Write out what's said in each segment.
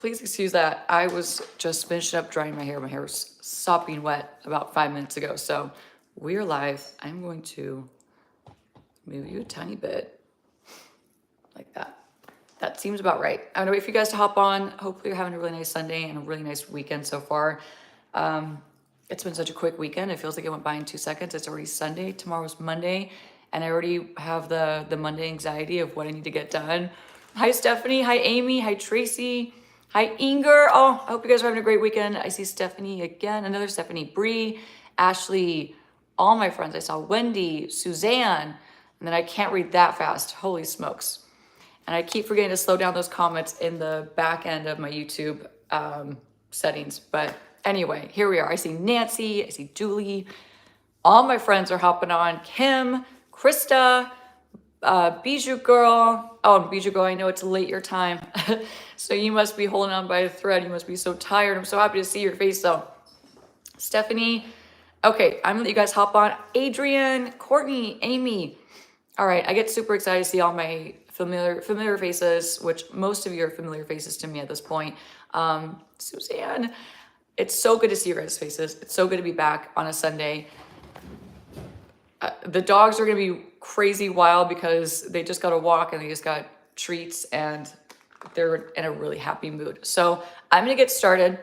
Please excuse that. I was just finishing up drying my hair. My hair was sopping wet about 5 minutes ago. So we're live. I'm going to move you a tiny bit like that. That seems about right. I'm gonna wait for you guys to hop on. Hopefully you're having a really nice Sunday and a really nice weekend so far. It's been such a quick weekend. It feels like it went by in 2 seconds. It's already Sunday. Tomorrow's Monday. And I already have the Monday anxiety of what I need to get done. Hi, Stephanie. Hi, Amy. Hi, Tracy. Hi, Inger. Oh, I hope you guys are having a great weekend. I see Stephanie again. Another Stephanie. Bree, Ashley, all my friends. I saw Wendy, Suzanne, and then I can't read that fast. Holy smokes. And I keep forgetting to slow down those comments in the back end of my YouTube settings. But anyway, here we are. I see Nancy. I see Julie. All my friends are hopping on. Kim, Krista, Bijou Girl. Oh, Bijou Girl, I know it's late your time. So you must be holding on by a thread. You must be so tired. I'm so happy to see your face though. Stephanie. Okay, I'm gonna let you guys hop on. Adrian, Courtney, Amy. All right, I get super excited to see all my familiar faces, which most of you are familiar faces to me at this point. Suzanne, it's so good to see your guys' faces. It's so good to be back on a Sunday. The dogs are gonna be crazy wild because they just got a walk and they just got treats and they're in a really happy mood. So I'm gonna get started.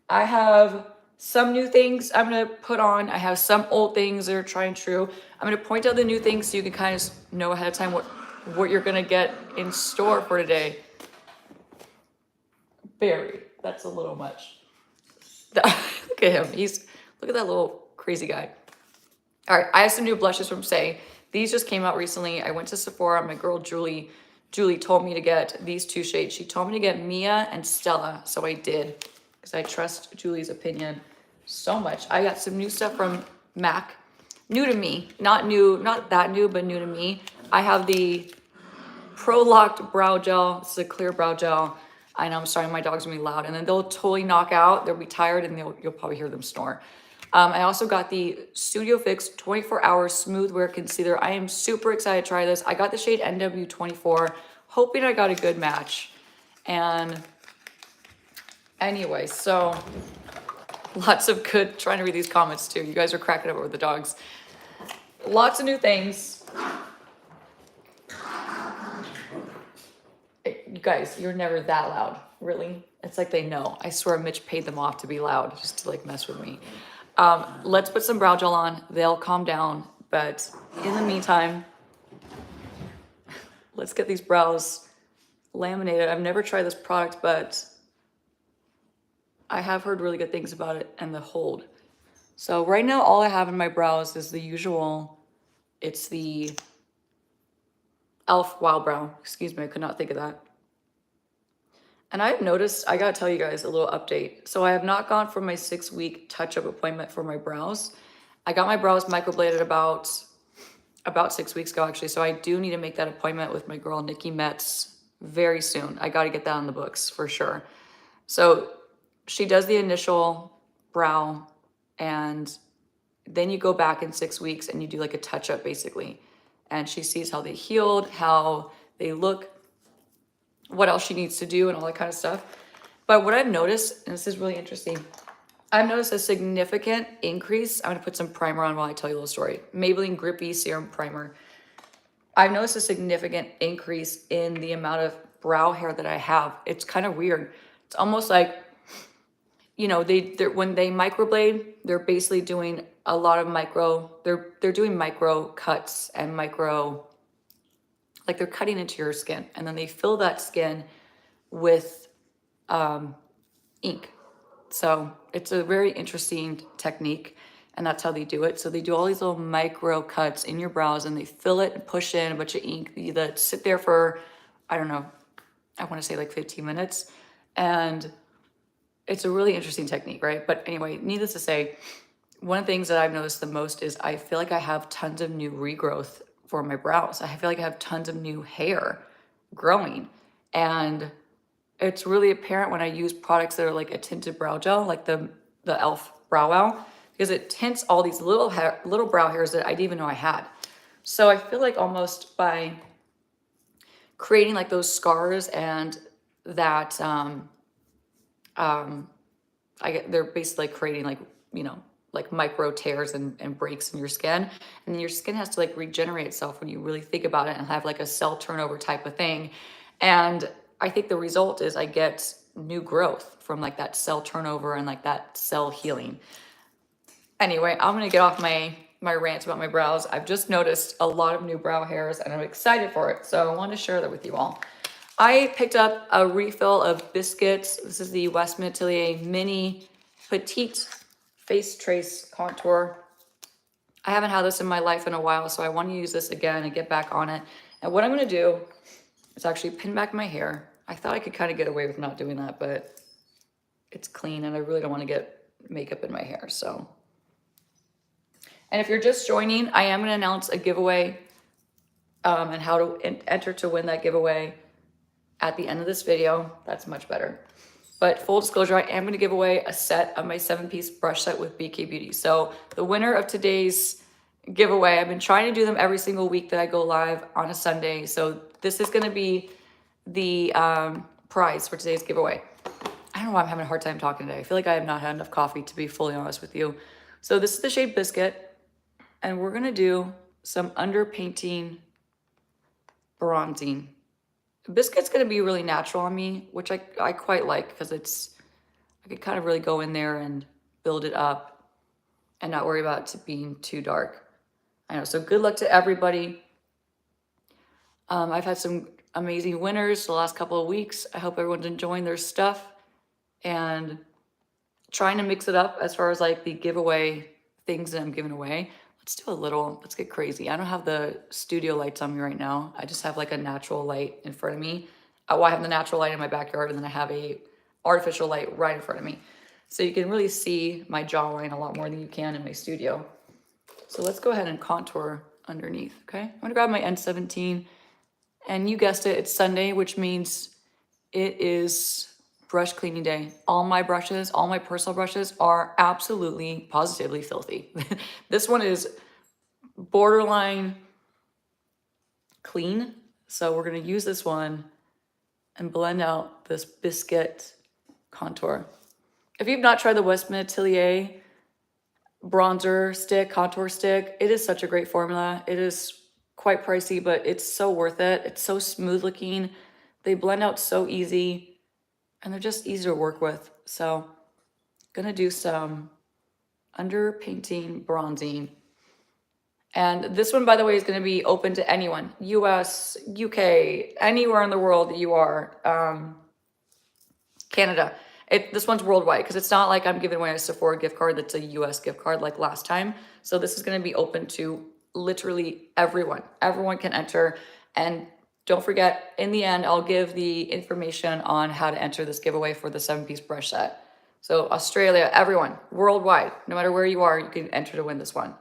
I have some new things I'm gonna put on. I have some old things that are tried and true. I'm gonna point out the new things so you can kind of know ahead of time what you're gonna get in store for today. Barry, that's a little much. Look at him. Look at that little crazy guy. All right, I have some new blushes from Say. These just came out recently. I went to Sephora. My girl Julie told me to get these two shades. She told me to get Mia and Stella, so I did because I trust Julie's opinion so much. I got some new stuff from MAC. New to me. Not that new, but new to me. I have the Pro Locked Brow Gel. This is a clear brow gel. I know I'm sorry, my dogs are gonna be loud, and then they'll totally knock out. They'll be tired, and you'll probably hear them snore. I also got the Studio Fix 24-hour smooth wear concealer. I am super excited to try this. I got the shade NW24, hoping I got a good match. And anyway, so lots of good, trying to read these comments too. You guys are cracking up over the dogs. Lots of new things. You guys, you're never that loud, really. It's like they know. I swear Mitch paid them off to be loud, just to like mess with me. Let's put some brow gel on. They'll calm down. But in the meantime, let's get these brows laminated. I've never tried this product, but I have heard really good things about it and the hold. So right now, all I have in my brows is the usual. It's the e.l.f. Wow Brow. Excuse me, I could not think of that. And I've noticed, I gotta tell you guys a little update. So I have not gone for my 6-week touch-up appointment for my brows. I got my brows microbladed about 6 weeks ago, actually. So I do need to make that appointment with my girl, Nikki Metz, very soon. I gotta get that on the books for sure. So she does the initial brow and then you go back in 6 weeks and you do like a touch-up basically. And she sees how they healed, how they look, what else she needs to do and all that kind of stuff. But what I've noticed, and this is really interesting, I've noticed a significant increase. I'm gonna put some primer on while I tell you a little story. Maybelline Grippy Serum Primer. I've noticed a significant increase in the amount of brow hair that I have. It's kind of weird. It's almost like, you know, when they microblade, they're basically doing a lot of they're doing micro cuts and like they're cutting into your skin and then they fill that skin with ink. So it's a very interesting technique and that's how they do it. So they do all these little micro cuts in your brows and they fill it and push in a bunch of ink that sit there for, I don't know, I want to say like 15 minutes. And it's a really interesting technique, right? But anyway, needless to say, one of the things that I've noticed the most is I feel like I have tons of new regrowth for my brows. I feel like I have tons of new hair growing. And it's really apparent when I use products that are like a tinted brow gel, like the e.l.f. Brow Wow, because it tints all these little brow hairs that I didn't even know I had. So I feel like almost by creating like those scars and that they're basically creating like, like micro tears and breaks in your skin. And your skin has to like regenerate itself when you really think about it and have like a cell turnover type of thing. And I think the result is I get new growth from like that cell turnover and like that cell healing. Anyway, I'm gonna get off my rant about my brows. I've just noticed a lot of new brow hairs and I'm excited for it. So I want to share that with you all. I picked up a refill of biscuits. This is the Westman Atelier Mini Petite Face Trace Contour. I haven't had this in my life in a while, so I want to use this again and get back on it. And what I'm going to do is actually pin back my hair. I thought I could kind of get away with not doing that, but it's clean and I really don't want to get makeup in my hair, so. And if you're just joining, I am going to announce a giveaway and how to enter to win that giveaway at the end of this video. That's much better. But full disclosure, I am going to give away a set of my 7-piece brush set with BK Beauty. So the winner of today's giveaway, I've been trying to do them every single week that I go live on a Sunday. So this is going to be the prize for today's giveaway. I don't know why I'm having a hard time talking today. I feel like I have not had enough coffee, to be fully honest with you. So this is the shade Biscuit. And we're going to do some underpainting bronzing. Biscuit's going to be really natural on me, which I quite like because I could kind of really go in there and build it up and not worry about it being too dark. I know, so good luck to everybody. I've had some amazing winners the last couple of weeks. I hope everyone's enjoying their stuff and trying to mix it up as far as like the giveaway things that I'm giving away. Let's get crazy. I don't have the studio lights on me right now. I just have like a natural light in front of me. Well, I have the natural light in my backyard and then I have a artificial light right in front of me. So you can really see my jawline a lot more than you can in my studio. So let's go ahead and contour underneath, okay? I'm gonna grab my N17 and you guessed it, it's Sunday, which means it is brush cleaning day. All my brushes, all my personal brushes are absolutely, positively filthy. This one is borderline clean. So we're gonna use this one and blend out this Biscuit contour. If you've not tried the Westman Atelier bronzer stick, contour stick, it is such a great formula. It is quite pricey, but it's so worth it. It's so smooth looking. They blend out so easy. And they're just easy to work with. So gonna do some underpainting bronzing. And this one, by the way, is gonna be open to anyone. US, UK, anywhere in the world that you are. Canada. This one's worldwide because it's not like I'm giving away a Sephora gift card that's a US gift card like last time. So this is gonna be open to literally everyone. Everyone can enter. And don't forget, in the end, I'll give the information on how to enter this giveaway for the 7-piece brush set. So Australia, everyone, worldwide, no matter where you are, you can enter to win this one.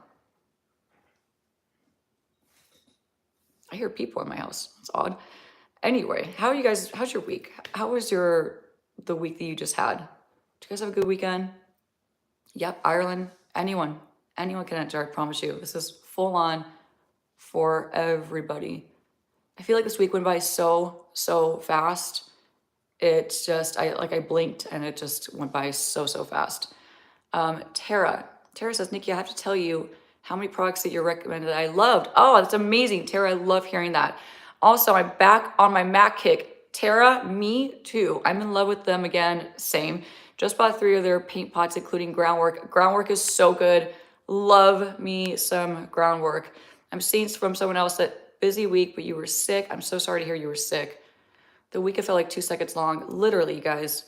I hear people in my house. It's odd. Anyway, how are you guys? How's your week? How was the week that you just had? Did you guys have a good weekend? Yep, Ireland, anyone can enter, I promise you. This is full on for everybody. I feel like this week went by so fast. It's just, I blinked and it just went by so fast. Tara says, Nikki, I have to tell you how many products that you recommended that I loved. Oh, that's amazing. Tara, I love hearing that. Also, I'm back on my MAC kick. Tara, me too. I'm in love with them again. Same. Just bought 3 of their paint pots, including Groundwork. Groundwork is so good. Love me some Groundwork. I'm seeing from someone else that busy week, but you were sick. I'm so sorry to hear you were sick. The week, it felt like 2 seconds long. Literally, you guys.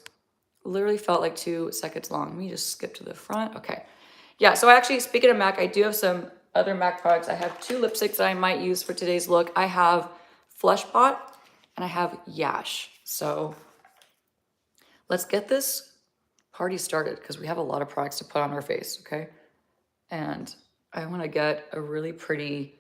Literally felt like 2 seconds long. Let me just skip to the front. Okay. Yeah, so actually, speaking of MAC, I do have some other MAC products. I have 2 lipsticks that I might use for today's look. I have Flesh Pot and I have Yash. So let's get this party started because we have a lot of products to put on our face, okay? And I want to get a really pretty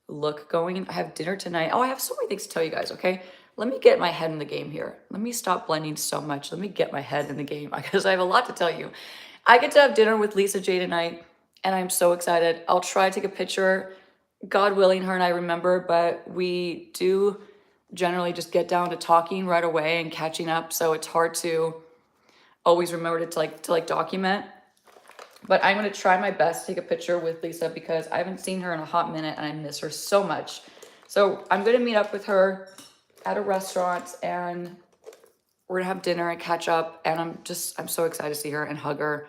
look going. I have dinner tonight. Oh, I have so many things to tell you guys, okay? Let me get my head in the game here. Let me stop blending so much. Let me get my head in the game because I have a lot to tell you. I get to have dinner with Lisa J tonight and I'm so excited. I'll try to take a picture. God willing, her and I remember, but we do generally just get down to talking right away and catching up. So it's hard to always remembered it to like document. But I'm gonna try my best to take a picture with Lisa because I haven't seen her in a hot minute and I miss her so much. So I'm gonna meet up with her at a restaurant and we're gonna have dinner and catch up. And I'm so excited to see her and hug her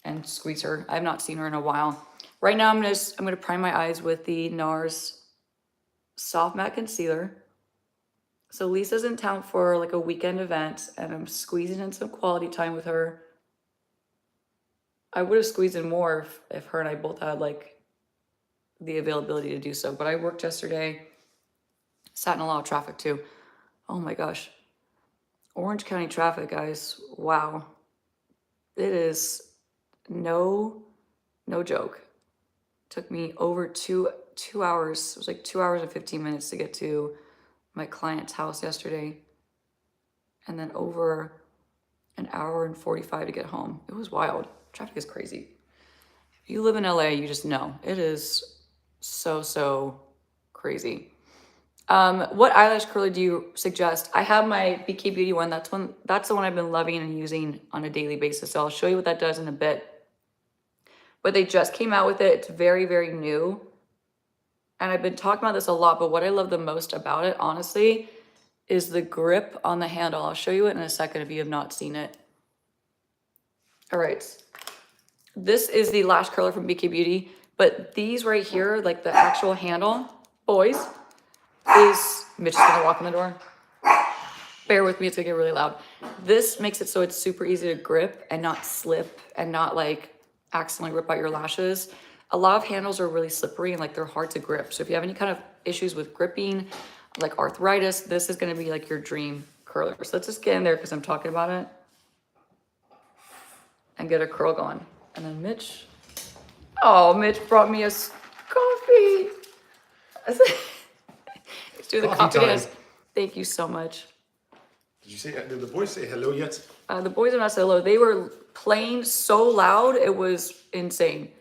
and squeeze her. I have not seen her in a while. Right now I'm gonna prime my eyes with the NARS Soft Matte Concealer. So Lisa's in town for like a weekend event and I'm squeezing in some quality time with her. I would have squeezed in more if her and I both had like the availability to do so. But I worked yesterday, sat in a lot of traffic too. Oh my gosh. Orange County traffic, guys. Wow. It is no joke. Took me over two hours. It was like 2 hours and 15 minutes to get to my client's house yesterday. And then over an hour and 45 to get home. It was wild. Traffic is crazy. If you live in LA, you just know. It is so crazy. What eyelash curler do you suggest? I have my BK Beauty one. That's the one I've been loving and using on a daily basis. So I'll show you what that does in a bit. But they just came out with it. It's very new. And I've been talking about this a lot, but what I love the most about it, honestly, is the grip on the handle. I'll show you it in a second if you have not seen it. All right. This is the lash curler from BK Beauty, but these right here, like the actual handle, boys, is, Mitch is gonna walk in the door. Bear with me, it's gonna get really loud. This makes it so it's super easy to grip and not slip and not like accidentally rip out your lashes. A lot of handles are really slippery and like they're hard to grip. So if you have any kind of issues with gripping, like arthritis, this is gonna be like your dream curler. So let's just get in there because I'm talking about it and get a curl going. And then Mitch brought me a coffee. Let's do the coffee dance. Thank you so much. Did the boys say hello yet? The boys have not said hello. They were playing so loud, it was insane.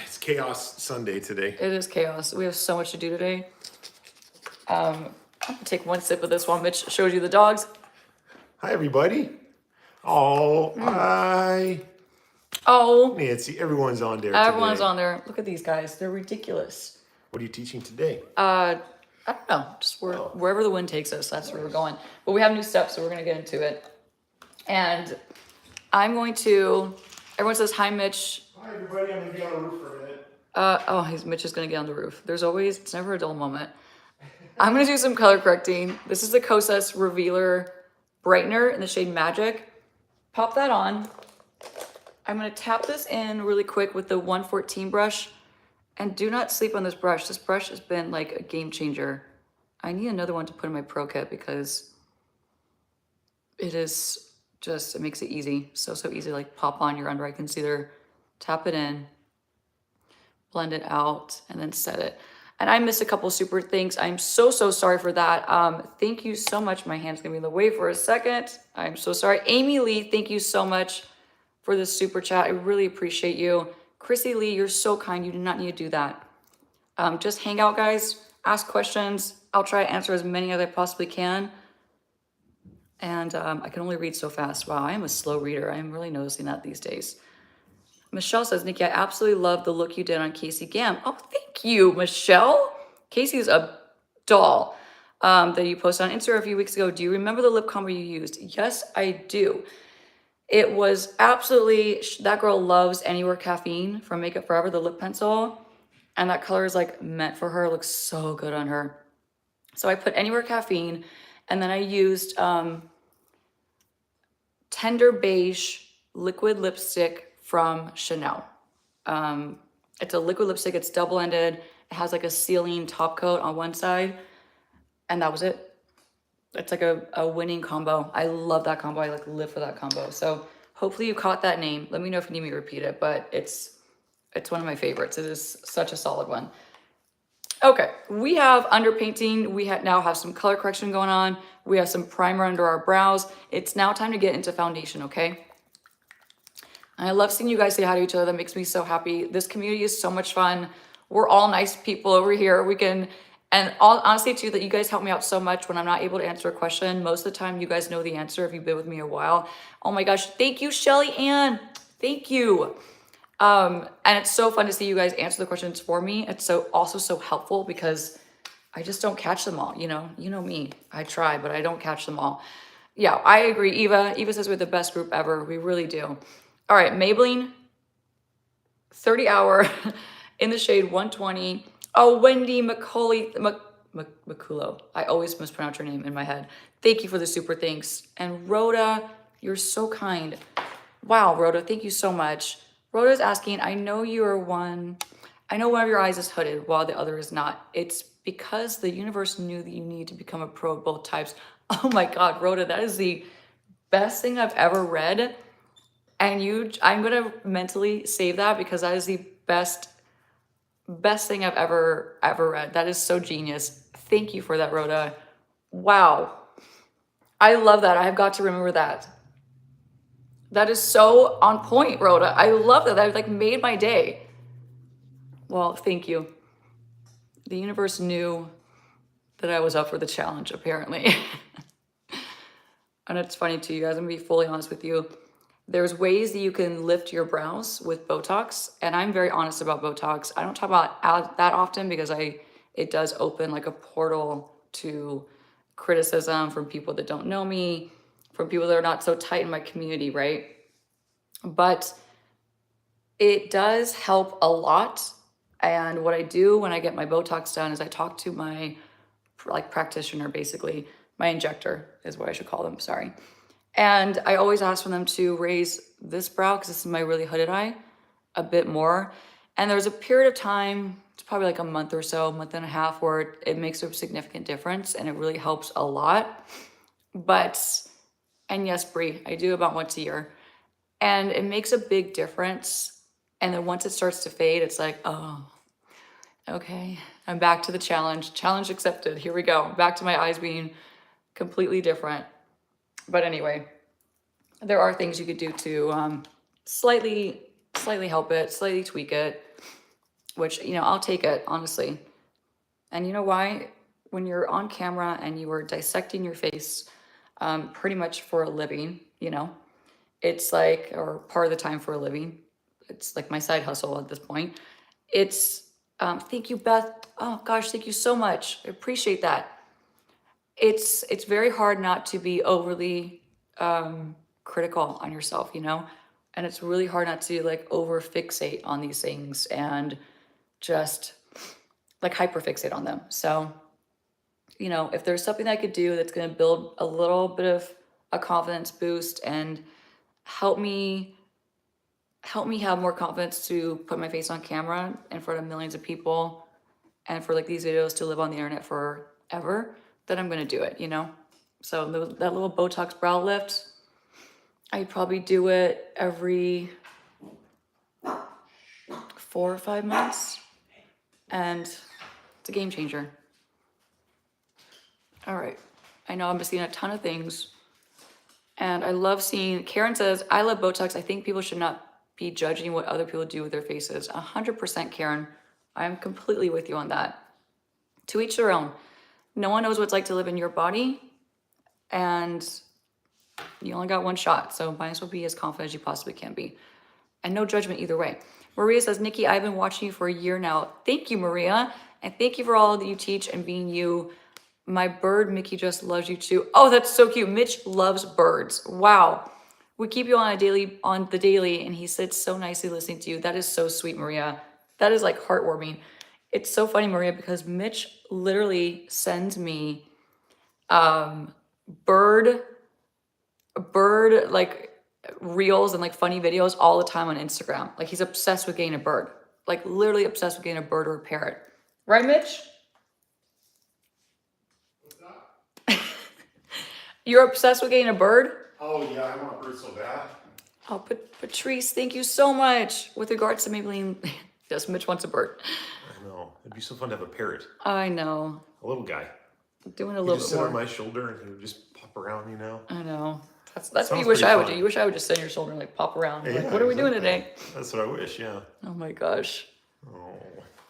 It's Chaos Sunday today. It is chaos. We have so much to do today. I'm gonna take one sip of this while Mitch shows you the dogs. Hi, everybody. Oh, hi. Oh. Nancy, everyone's on there Everyone's today. on there. Look at these guys. They're ridiculous. What are you teaching today? I don't know. Just wherever the wind takes us, that's where we're going. But we have new steps, so we're gonna get into it. And I'm going to, everyone says hi, Mitch. Hi, everybody. I'm gonna be on the roof for a minute. Mitch is gonna get on the roof. It's never a dull moment. I'm gonna do some color correcting. This is the Kosas Revealer Brightener in the shade Magic. Pop that on. I'm gonna tap this in really quick with the 114 brush. And do not sleep on this brush. This brush has been like a game changer. I need another one to put in my pro kit because it makes it easy. So easy to like pop on your under eye concealer, tap it in, blend it out, and then set it. And I missed a couple super things. I'm so sorry for that. Thank you so much. My hand's gonna be in the way for a second. I'm so sorry. Amy Lee, thank you so much for this super chat. I really appreciate you. Chrissy Lee, you're so kind. You do not need to do that. Just hang out, guys. Ask questions. I'll try to answer as many as I possibly can. And I can only read so fast. Wow, I am a slow reader. I am really noticing that these days. Michelle says, Nikki, I absolutely love the look you did on Casey Gam. Oh, thank you, Michelle. Casey's a doll that you posted on Instagram a few weeks ago. Do you remember the lip combo you used? Yes, I do. It was absolutely, that girl loves Anywhere Caffeine from Makeup Forever, the lip pencil. And that color is like meant for her. It looks so good on her. So I put Anywhere Caffeine and then I used Tender Beige liquid lipstick from Chanel. It's a liquid lipstick. It's double-ended. It has like a sealing top coat on one side. And that was it. It's like a winning combo. I love that combo. I like live for that combo. So hopefully you caught that name. Let me know if you need me to repeat it, but it's one of my favorites. It is such a solid one. Okay, we have underpainting. We now have some color correction going on. We have some primer under our brows. It's now time to get into foundation, okay? And I love seeing you guys say hi to each other. That makes me so happy. This community is so much fun. We're all nice people over here. We can And honestly too, that you guys help me out so much when I'm not able to answer a question. Most of the time you guys know the answer if you've been with me a while. Oh my gosh, thank you, Shelly Ann. Thank you. And it's so fun to see you guys answer the questions for me. It's also so helpful because I just don't catch them all, you know me. I try, but I don't catch them all. Yeah, I agree. Eva says we're the best group ever. We really do. All right, Maybelline 30 hour in the shade 120. Oh, Wendy McCullough. I always mispronounce your name in my head. Thank you for the super thanks. And Rhoda, you're so kind. Wow, Rhoda, thank you so much. Rhoda's asking, I know one of your eyes is hooded while the other is not. It's because the universe knew that you need to become a pro of both types. Oh my God, Rhoda, that is the best thing I've ever read. And I'm gonna mentally save that because that is the best thing I've ever read. That is so genius. Thank you for that, Rhoda. Wow. I love that. I have got to remember that. That is so on point, Rhoda. I love that. That like made my day. Well, thank you. The universe knew that I was up for the challenge, apparently. And it's funny too, you guys, I'm gonna be fully honest with you. There's ways that you can lift your brows with Botox, and I'm very honest about Botox. I don't talk about that often because it does open like a portal to criticism from people that don't know me, from people that are not so tight in my community, right? But it does help a lot. And what I do when I get my Botox done is I talk to my like practitioner, basically. My injector is what I should call them, sorry. And I always ask for them to raise this brow, because this is my really hooded eye, a bit more. And there's a period of time, it's probably like a month or so, month and a half, where it makes a significant difference and it really helps a lot. And yes, Brie, I do about once a year. And it makes a big difference. And then once it starts to fade, it's like, oh, okay, I'm back to the challenge. Challenge accepted. Here we go. Back to my eyes being completely different. But anyway, there are things you could do to slightly help it, slightly tweak it, which, I'll take it, honestly. And you know why? When you're on camera and you are dissecting your face pretty much for a living, it's like, or part of the time for a living, it's like my side hustle at this point. It's, thank you, Beth. Oh gosh, thank you so much. I appreciate that. It's very hard not to be overly critical on yourself, and it's really hard not to like over fixate on these things and just like hyper fixate on them. So, if there's something I could do that's going to build a little bit of a confidence boost and help me have more confidence to put my face on camera in front of millions of people and for like these videos to live on the internet forever, then I'm going to do it, So that little Botox brow lift, I'd probably do it every 4 or 5 months, and it's a game changer. All right, I know I'm missing a ton of things, and I love seeing, Karen says, I love Botox. I think people should not be judging what other people do with their faces. 100%, Karen. I'm completely with you on that. To each their own. No one knows what it's like to live in your body, and you only got one shot, so might as well be as confident as you possibly can be. And no judgment either way. Maria says, Nikki, I've been watching you for a year now. Thank you, Maria. And thank you for all that you teach and being you. My bird, Mickey, just loves you too. Oh, that's so cute. Mitch loves birds. Wow. We keep you on the daily, and he sits so nicely listening to you. That is so sweet, Maria. That is like heartwarming. It's so funny, Maria, because Mitch literally sends me bird like reels and like funny videos all the time on Instagram. Like he's obsessed with getting a bird. Like literally obsessed with getting a bird or a parrot. Right, Mitch? What's that? You're obsessed with getting a bird? Oh yeah, I want a bird so bad. Oh, Patrice, thank you so much. With regards to Maybelline, yes, Mitch wants a bird. I know. It'd be so fun to have a parrot. I know. A little guy. Doing a little bit more. Just sit on my shoulder and he would just pop around, I know. That's what you wish I would do. You wish I would just sit on your shoulder and like pop around. Yeah, like, what are we doing today? That's what I wish, yeah. Oh my gosh. Oh.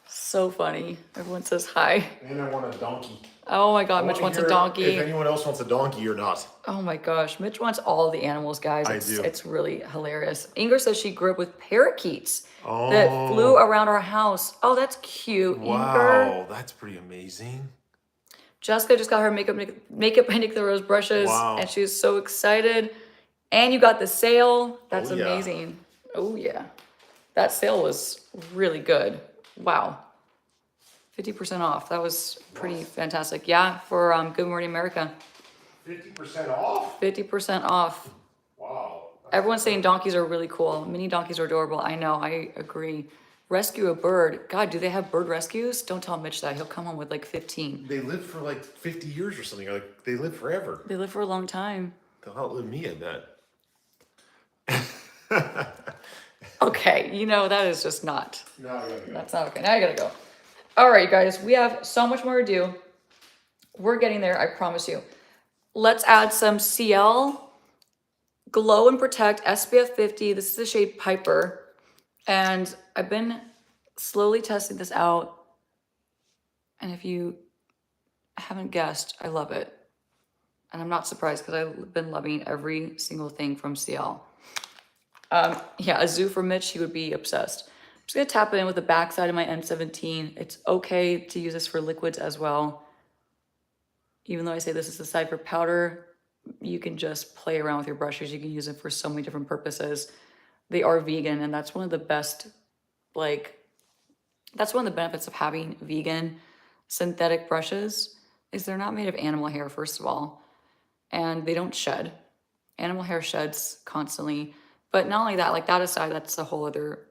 So funny. Everyone says hi. And I want a donkey. Oh my God, I Mitch wanna wants a hear donkey. If anyone else wants a donkey or not. Oh my gosh, Mitch wants all the animals, guys. I do. It's really hilarious. Inger says she grew up with parakeets that flew Oh, around our house. Oh, that's cute, Inger. wow, that's pretty amazing. Jessica just got her makeup by Nick the Rose brushes, Wow. and she's so excited. And you got the sale. That's Oh, yeah. amazing. Oh yeah, that sale was really good. Wow, 50% off. That was pretty fantastic. Yeah, for Good Morning America. 50% off? 50% off. Wow. Everyone's saying donkeys are really cool. Mini donkeys are adorable. I know, I agree. Rescue a bird. God, do they have bird rescues? Don't tell Mitch that. He'll come home with like 15. They live for like 50 years or something. Like they live forever. They live for a long time. They'll outlive me, I bet. Okay, you know, that is just not. No, I gotta go. That's not okay. Now I gotta go. All right, guys, we have so much more to do. We're getting there, I promise you. Let's add some CL Glow and Protect SPF 50. This is the shade Piper. And I've been slowly testing this out. And if you haven't guessed, I love it. And I'm not surprised because I've been loving every single thing from CL. Yeah, a zoo for Mitch, he would be obsessed. I'm just gonna tap it in with the backside of my N17. It's okay to use this for liquids as well. Even though I say this is the side for powder, you can just play around with your brushes. You can use it for so many different purposes. They are vegan, and that's one of the best, that's one of the benefits of having vegan synthetic brushes, is they're not made of animal hair, first of all, and they don't shed. Animal hair sheds constantly. But not only that, like that aside, that's a whole other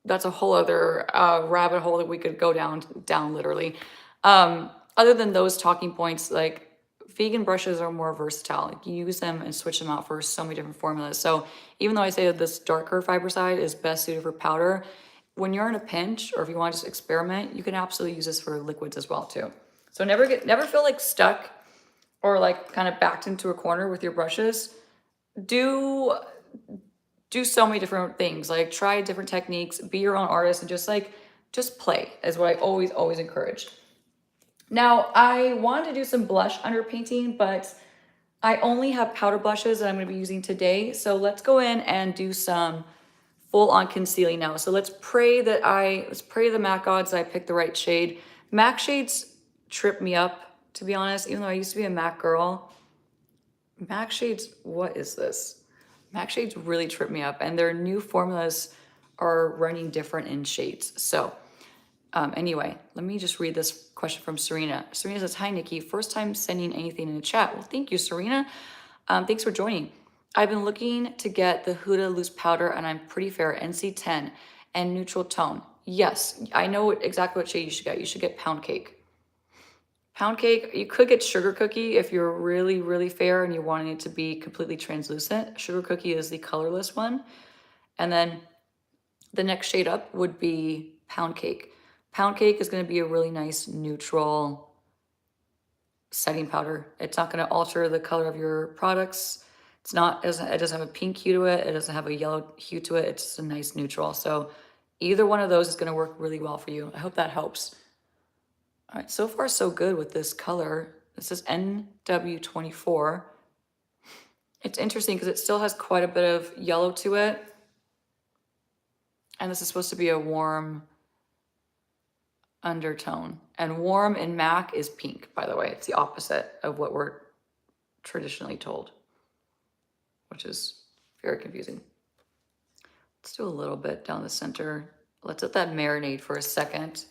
rabbit hole that we could go down literally. Other than those talking points, like vegan brushes are more versatile. Like you use them and switch them out for so many different formulas. So even though I say that this darker fiber side is best suited for powder, when you're in a pinch or if you want to just experiment, you can absolutely use this for liquids as well too. So never feel like stuck or like kind of backed into a corner with your brushes. Do so many different things, like try different techniques, be your own artist, and just play is what I always encourage. Now I wanted to do some blush underpainting, but I only have powder blushes that I'm going to be using today. So let's go in and do some full on concealing now. So let's pray to the MAC gods that I picked the right shade. MAC shades trip me up, to be honest, even though I used to be a MAC girl. MAC shades, what is this? MAC shades really trip me up, and their new formulas are running different in shades. So anyway, let me just read this question from Serena. Serena says, hi, Nikki. First time sending anything in the chat. Well, thank you, Serena. Thanks for joining. I've been looking to get the Huda loose powder, and I'm pretty fair, NC10 and neutral tone. Yes, I know exactly what shade you should get. You should get Pound Cake. Pound Cake, you could get Sugar Cookie if you're really fair and you're wanting it to be completely translucent. Sugar Cookie is the colorless one. And then the next shade up would be Pound Cake. Pound Cake is going to be a really nice neutral setting powder. It's not going to alter the color of your products. It doesn't have a pink hue to it. It doesn't have a yellow hue to it. It's just a nice neutral. So either one of those is going to work really well for you. I hope that helps. All right, so far so good with this color. This is NW24. It's interesting because it still has quite a bit of yellow to it. And this is supposed to be a warm undertone. And warm in MAC is pink, by the way. It's the opposite of what we're traditionally told, which is very confusing. Let's do a little bit down the center. Let's let that marinate for a second.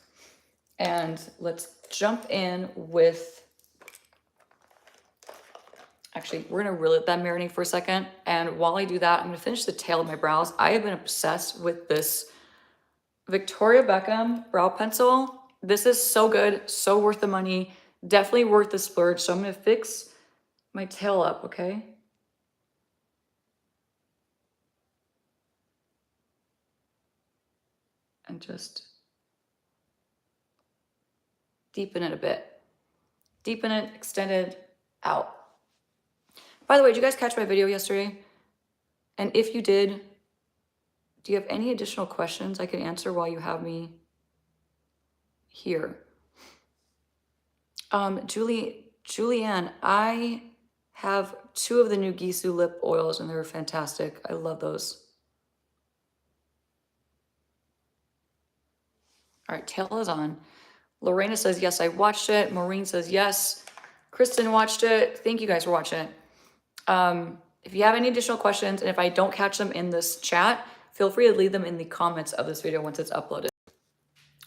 And let's jump in with, actually, we're gonna really let that marinate for a second. And while I do that, I'm gonna finish the tail of my brows. I have been obsessed with this Victoria Beckham brow pencil. This is so good, so worth the money, definitely worth the splurge. So I'm gonna fix my tail up, okay? And just deepen it a bit. Deepen it, extend it out. By the way, did you guys catch my video yesterday? And if you did, do you have any additional questions I can answer while you have me here. Julianne, I have 2 of the new Gisou lip oils and they're fantastic. I love those. All right, tail is on. Lorena says, yes, I watched it. Maureen says, yes. Kristen watched it. Thank you guys for watching it. If you have any additional questions, and if I don't catch them in this chat, feel free to leave them in the comments of this video once it's uploaded.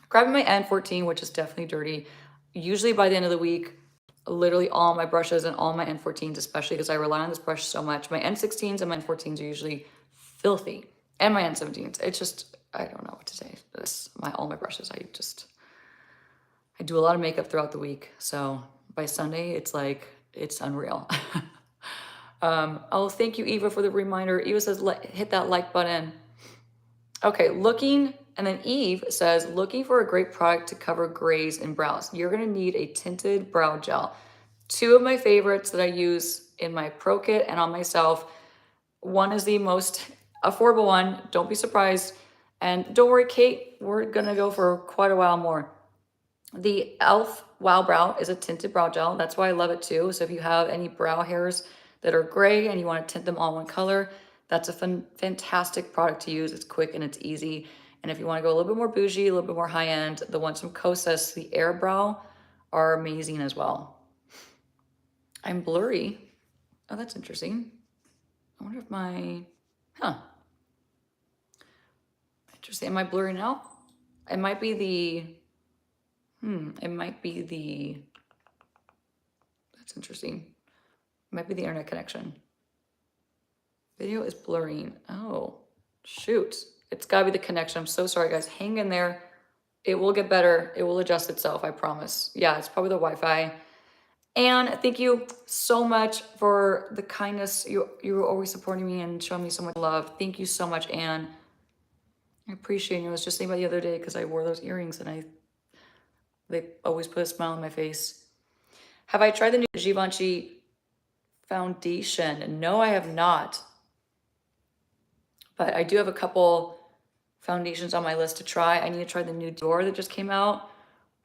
Grabbing my N14, which is definitely dirty. Usually by the end of the week, literally all my brushes and all my N14s, especially because I rely on this brush so much. My N16s and my N14s are usually filthy. And my N17s. It's just, I don't know what to say. All my brushes, I do a lot of makeup throughout the week. So by Sunday, it's like, it's unreal. Oh, thank you, Eva, for the reminder. Eva says, hit that like button. Okay, and then Eve says, looking for a great product to cover grays and brows. You're gonna need a tinted brow gel. 2 of my favorites that I use in my pro kit and on myself. One is the most affordable one. Don't be surprised. And don't worry, Kate, we're gonna go for quite a while more. The e.l.f. Wow Brow is a tinted brow gel. That's why I love it too. So if you have any brow hairs that are gray and you want to tint them all one color, that's a fantastic product to use. It's quick and it's easy. And if you want to go a little bit more bougie, a little bit more high end, the ones from Kosas, the Eyebrow, are amazing as well. I'm blurry. Oh, that's interesting. I wonder if interesting. Am I blurry now? It might be that's interesting. It might be the internet connection. Video is blurring. Oh, shoot. It's gotta be the connection. I'm so sorry, guys. Hang in there. It will get better. It will adjust itself, I promise. Yeah, it's probably the Wi-Fi. And thank you so much for the kindness. You're always supporting me and showing me so much love. Thank you so much, Anne. I appreciate you. I was just thinking about the other day because I wore those earrings and they always put a smile on my face. Have I tried the new Givenchy foundation? No, I have not. But I do have a couple foundations on my list to try. I need to try the new Dior that just came out.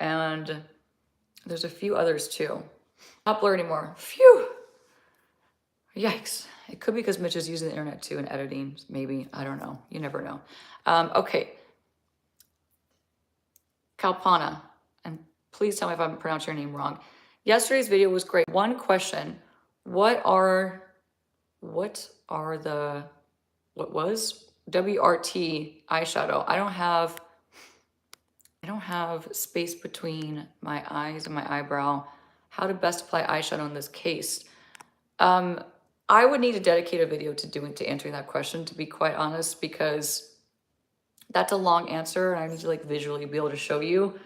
And there's a few others too. Not blur anymore. Phew. Yikes. It could be because Mitch is using the internet too and editing. Maybe. I don't know. You never know. Okay. Kalpana. And please tell me if I'm pronouncing your name wrong. Yesterday's video was great. One question. What was WRT eyeshadow? I don't have space between my eyes and my eyebrow. How to best apply eyeshadow in this case? I would need to dedicate a video to answering that question, to be quite honest, because that's a long answer and I need to like visually be able to show you.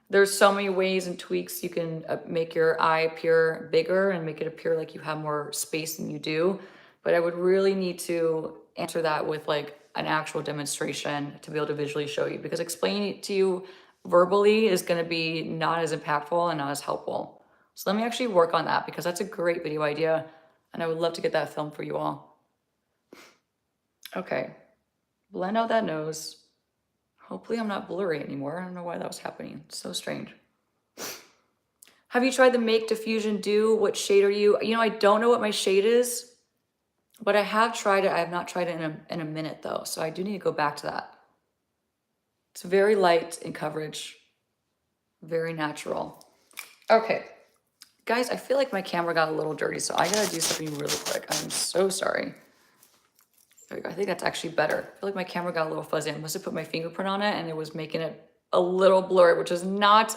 There's so many ways and tweaks you can make your eye appear bigger and make it appear like you have more space than you do. But I would really need to answer that with like an actual demonstration to be able to visually show you, because explaining it to you verbally is going to be not as impactful and not as helpful. So let me actually work on that, because that's a great video idea and I would love to get that filmed for you all. Okay, blend out that nose. Hopefully I'm not blurry anymore. I don't know why that was happening. It's so strange. Have you tried the Make Diffusion Dew? What shade are you? You know, I don't know what my shade is, but I have tried it. I have not tried it in a minute though. So I do need to go back to that. It's very light in coverage, very natural. Okay, guys, I feel like my camera got a little dirty, so I gotta do something really quick. I'm so sorry. There we go. I think that's actually better. I feel like my camera got a little fuzzy. I must have put my fingerprint on it and it was making it a little blurry, which is not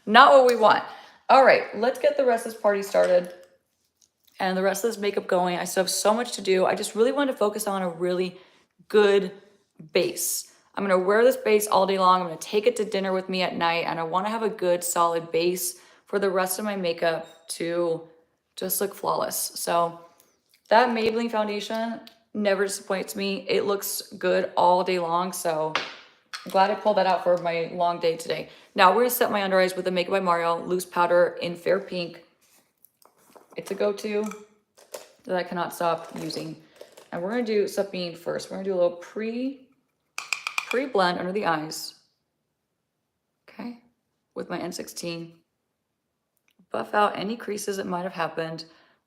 what we want. All right, let's get the rest of this party started and the rest of this makeup going. I still have so much to do. I just really want to focus on a really good base. I'm going to wear this base all day long. I'm going to take it to dinner with me at night, and I want to have a good solid base for the rest of my makeup to just look flawless. So that Maybelline foundation never disappoints me. It looks good all day long, so I'm glad I pulled that out for my long day today. Now we're gonna set my under eyes with the Makeup by Mario loose powder in Fair Pink. It's a go-to that I cannot stop using. And we're gonna do something first. We're gonna do a little pre-blend under the eyes. Okay. with my N16, buff out any creases that might have happened.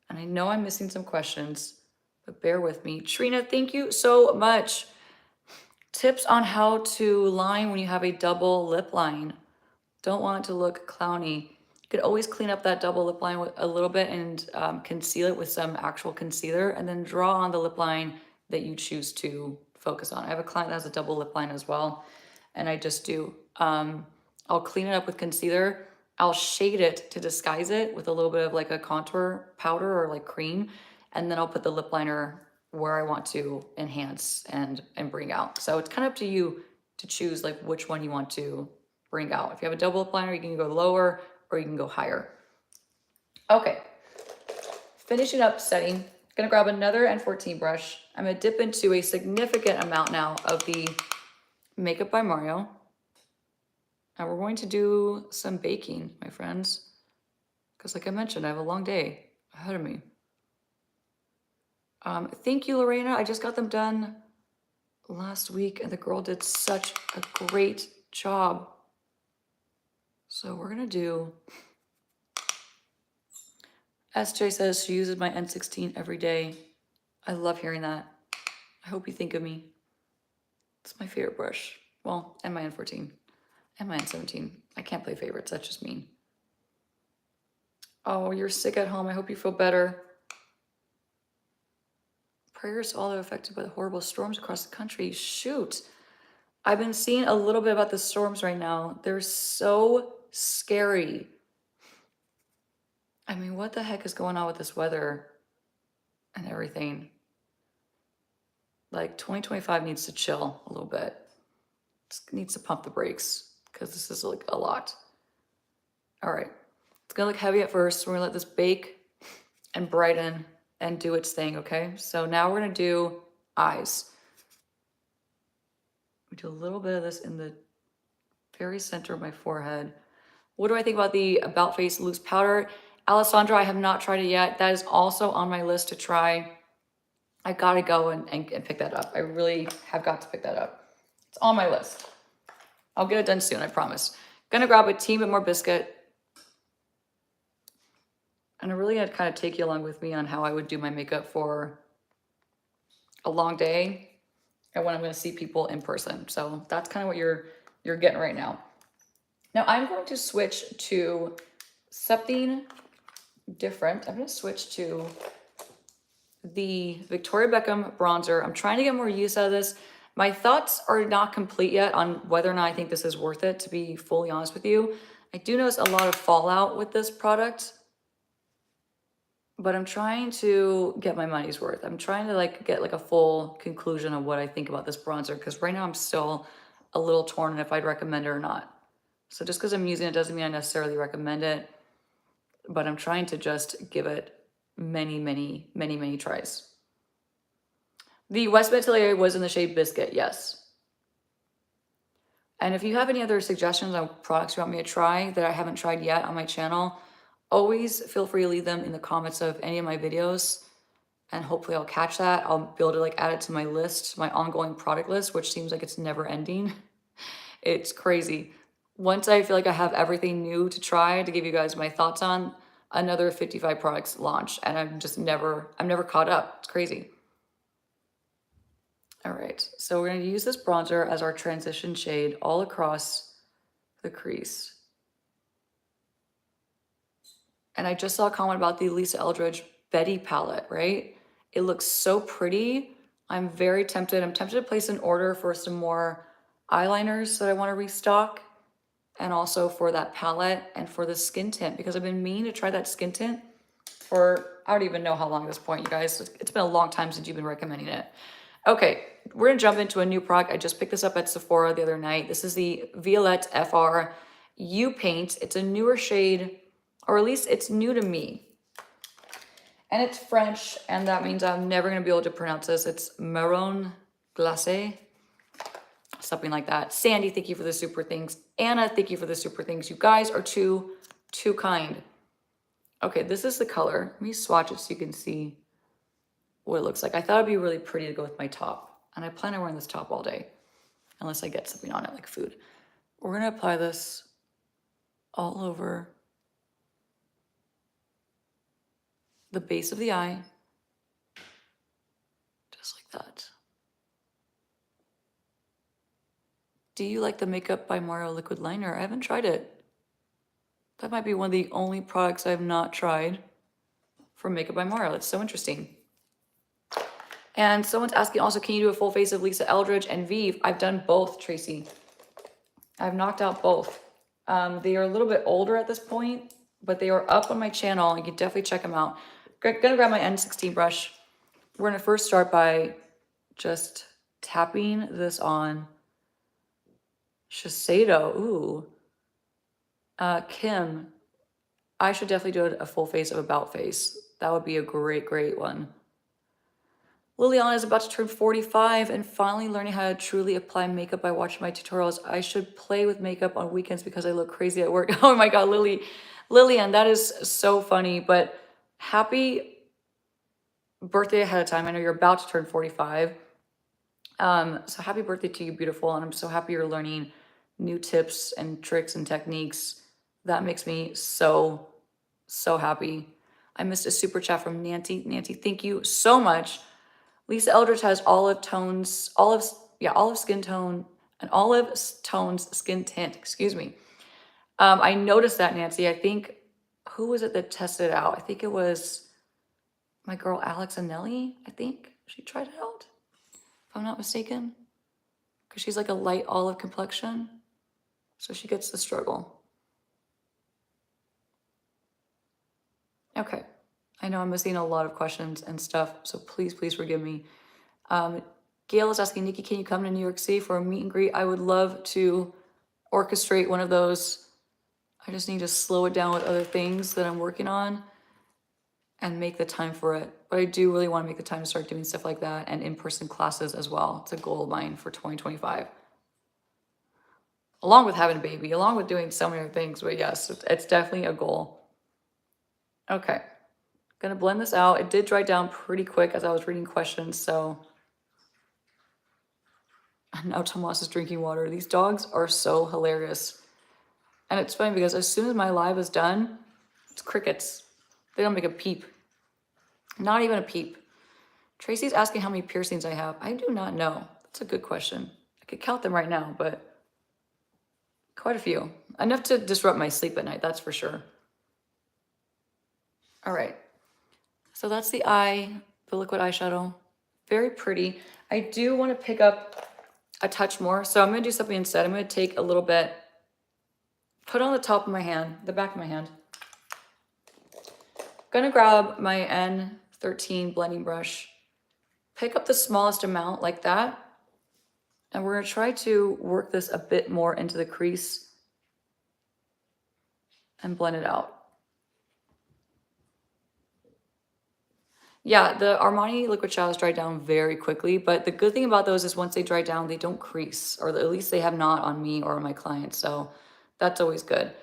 And I know I'm missing some questions, but bear with me. Trina, thank you so much. Tips on how to line when you have a double lip line. Don't want it to look clowny. You could always clean up that double lip line with a little bit and conceal it with some actual concealer, and then draw on the lip line that you choose to focus on. I have a client that has a double lip line as well, and I just do, I'll clean it up with concealer. I'll shade it to disguise it with a little bit of like a contour powder or like cream, and then I'll put the lip liner where I want to enhance and bring out. So it's kind of up to you to choose like which one you want to bring out. If you have a double lip liner, you can go lower or you can go higher. Okay, finishing up setting. Gonna grab another N14 brush. I'm gonna dip into a significant amount now of the Makeup by Mario. And we're going to do some baking, my friends. Because like I mentioned, I have a long day ahead of me. Thank you, Lorena. I just got them done last week and the girl did such a great job. So we're gonna do, SJ says she uses my N16 every day. I love hearing that. I hope you think of me. It's my favorite brush. Well, and my N14 and my N17. I can't play favorites, that's just mean. Oh, you're sick at home. I hope you feel better. Prayers to all that are affected by the horrible storms across the country. Shoot. I've been seeing a little bit about the storms right now. They're so scary. I mean, what the heck is going on with this weather and everything? Like 2025 needs to chill a little bit. It needs to pump the brakes because this is like a lot. All right, it's gonna look heavy at first. We're gonna let this bake and brighten and do its thing, okay? So now we're gonna do eyes. We do a little bit of this in the very center of my forehead. What do I think about the About Face loose powder? Alessandra, I have not tried it yet. That is also on my list to try. I gotta go and pick that up. I really have got to pick that up. It's on my list. I'll get it done soon, I promise. Gonna grab a teeny bit more biscuit. And I really had to kind of take you along with me on how I would do my makeup for a long day and when I'm gonna see people in person. So that's kind of what you're getting right now. Now I'm going to switch to something different. I'm gonna switch to the Victoria Beckham bronzer. I'm trying to get more use out of this. My thoughts are not complete yet on whether or not I think this is worth it, to be fully honest with you. I do notice a lot of fallout with this product, but I'm trying to get my money's worth. I'm trying to like get like a full conclusion of what I think about this bronzer, because right now I'm still a little torn on if I'd recommend it or not. So just because I'm using it doesn't mean I necessarily recommend it, but I'm trying to just give it many tries. The West Atelier was in the shade Biscuit, yes. And if you have any other suggestions on products you want me to try that I haven't tried yet on my channel, always feel free to leave them in the comments of any of my videos, and hopefully I'll catch that. I'll be able to like add it to my list, my ongoing product list, which seems like it's never ending. It's crazy. Once I feel like I have everything new to try to give you guys my thoughts on, another 55 products launch, and I'm never caught up. It's crazy. All right, so we're gonna use this bronzer as our transition shade all across the crease. And I just saw a comment about the Lisa Eldridge Betty palette, right? It looks so pretty. I'm very tempted. I'm tempted to place an order for some more eyeliners that I want to restock, and also for that palette and for the skin tint, because I've been meaning to try that skin tint for, I don't even know how long at this point, you guys. It's been a long time since you've been recommending it. Okay, we're gonna jump into a new product. I just picked this up at Sephora the other night. This is the Violette FR U Paint. It's a newer shade, or at least it's new to me. And it's French, and that means I'm never gonna be able to pronounce this. It's Marron Glacé, something like that. Sandy, thank you for the super things. Anna, thank you for the super things. You guys are too kind. Okay, this is the color. Let me swatch it so you can see what it looks like. I thought it'd be really pretty to go with my top, and I plan on wearing this top all day, unless I get something on it like food. We're gonna apply this all over the base of the eye, just like that. Do you like the Makeup by Mario liquid liner? I haven't tried it. That might be one of the only products I have not tried from Makeup by Mario. That's so interesting. And someone's asking also, can you do a full face of Lisa Eldridge and Vive? I've done both, Tracy. I've knocked out both. They are a little bit older at this point, but they are up on my channel. You can definitely check them out. Gonna grab my N16 brush. We're gonna first start by just tapping this on Shiseido. Ooh. Kim, I should definitely do a full face of About Face. That would be a great one. Liliana is about to turn 45 and finally learning how to truly apply makeup by watching my tutorials. I should play with makeup on weekends because I look crazy at work. Oh my God, Lillian, that is so funny, but happy birthday ahead of time. I know you're about to turn 45. So happy birthday to you, beautiful. And I'm so happy you're learning new tips and tricks and techniques. That makes me so happy. I missed a super chat from Nancy. Nancy, thank you so much. Lisa Eldridge has olive skin tone, an olive tones skin tint, excuse me. I noticed that, Nancy. I think, who was it that tested it out? I think it was my girl Alex Anelli, I think. She tried it out, if I'm not mistaken. Because she's like a light olive complexion. So she gets the struggle. Okay. I know I'm missing a lot of questions and stuff, so please forgive me. Gail is asking, Nikki, can you come to New York City for a meet and greet? I would love to orchestrate one of those. I just need to slow it down with other things that I'm working on and make the time for it. But I do really want to make the time to start doing stuff like that and in-person classes as well. It's a goal of mine for 2025. Along with having a baby, along with doing so many other things. But yes, it's definitely a goal. Okay. Gonna blend this out. It did dry down pretty quick as I was reading questions, so. Now Tomas is drinking water. These dogs are so hilarious. And it's funny because as soon as my live is done, it's crickets. They don't make a peep. Not even a peep. Tracy's asking how many piercings I have. I do not know. That's a good question. I could count them right now, but quite a few. Enough to disrupt my sleep at night, that's for sure. All right. So that's the liquid eyeshadow. Very pretty. I do want to pick up a touch more. So I'm going to do something instead. I'm going to take a little bit, put on the top of my hand, the back of my hand. I'm going to grab my N13 blending brush, pick up the smallest amount like that. And we're going to try to work this a bit more into the crease and blend it out. Yeah, the Armani liquid shadows dry down very quickly, but the good thing about those is once they dry down, they don't crease, or at least they have not on me or on my clients, so that's always good.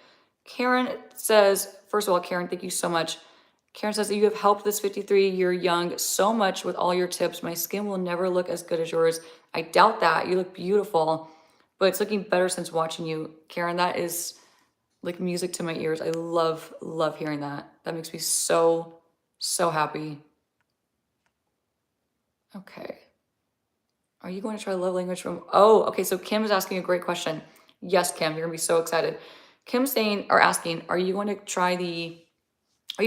Karen says, first of all, Karen, thank you so much. Karen says that you have helped this 53-year young so much with all your tips. My skin will never look as good as yours. I doubt that. You look beautiful, but it's looking better since watching you. Karen, that is like music to my ears. I love hearing that. That makes me so happy. Okay. Are you going to try love language from, oh, okay. So Kim is asking a great question. Yes, Kim, you're gonna be so excited. Kim's saying, or asking, are you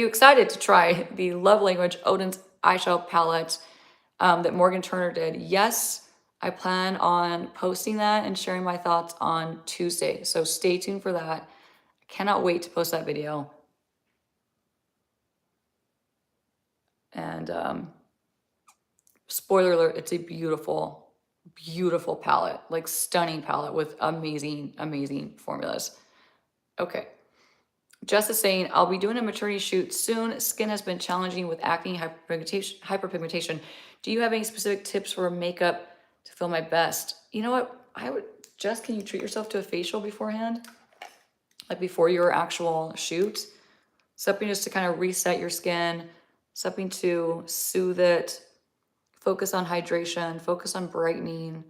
excited to try the love language Odin's eyeshadow palette that Morgan Turner did? Yes, I plan on posting that and sharing my thoughts on Tuesday. So stay tuned for that. I cannot wait to post that video. And spoiler alert, it's a beautiful palette, like stunning palette with amazing formulas. Okay. Jess is saying, I'll be doing a maternity shoot soon. Skin has been challenging with acne, hyperpigmentation. Do you have any specific tips for makeup to feel my best? You know what? Jess, can you treat yourself to a facial beforehand? Like before your actual shoot? Something just to kind of reset your skin, something to soothe it, focus on hydration, focus on brightening,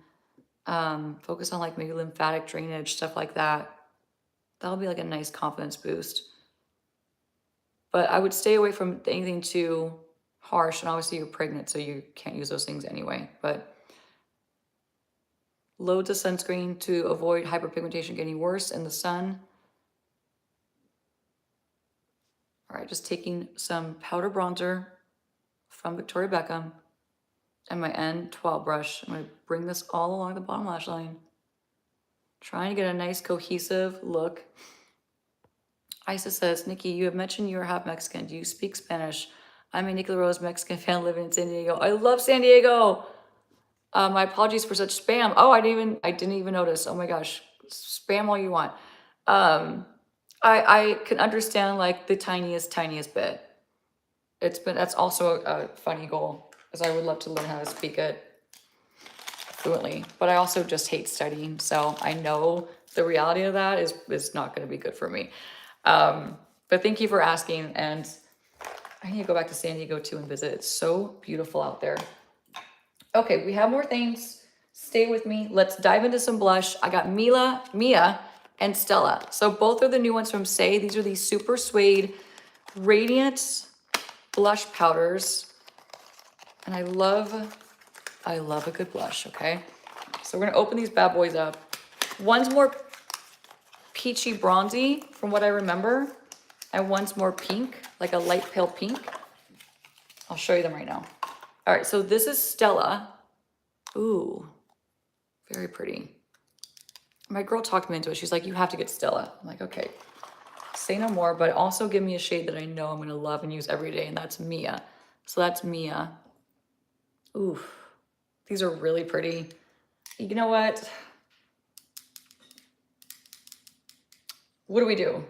focus on like maybe lymphatic drainage, stuff like that. That'll be like a nice confidence boost. But I would stay away from anything too harsh. And obviously you're pregnant, so you can't use those things anyway. But loads of sunscreen to avoid hyperpigmentation getting worse in the sun. All right, just taking some powder bronzer from Victoria Beckham and my N12 brush. I'm gonna bring this all along the bottom lash line. Trying to get a nice cohesive look. Isa says, Nikki, you have mentioned you are half Mexican. Do you speak Spanish? I'm a Nicola Rose Mexican fan living in San Diego. I love San Diego. My apologies for such spam. Oh, I didn't even notice. Oh my gosh, spam all you want. I can understand like the tiniest bit. That's also a funny goal, because I would love to learn how to speak it fluently, but I also just hate studying. So I know the reality of that is not going to be good for me. But thank you for asking. And I need to go back to San Diego too and visit. It's so beautiful out there. Okay, we have more things. Stay with me. Let's dive into some blush. I got Mia, and Stella. So both are the new ones from Say. These are the Super Suede Radiant blush powders. And I love a good blush, okay? So we're gonna open these bad boys up. One's more peachy bronzy from what I remember, and one's more pink, like a light pale pink. I'll show you them right now. All right, so this is Stella. Ooh, very pretty. My girl talked me into it. She's like, you have to get Stella. I'm like, okay, say no more, but also give me a shade that I know I'm gonna love and use every day, and that's Mia. So that's Mia. Ooh, these are really pretty. You know what? What do we do?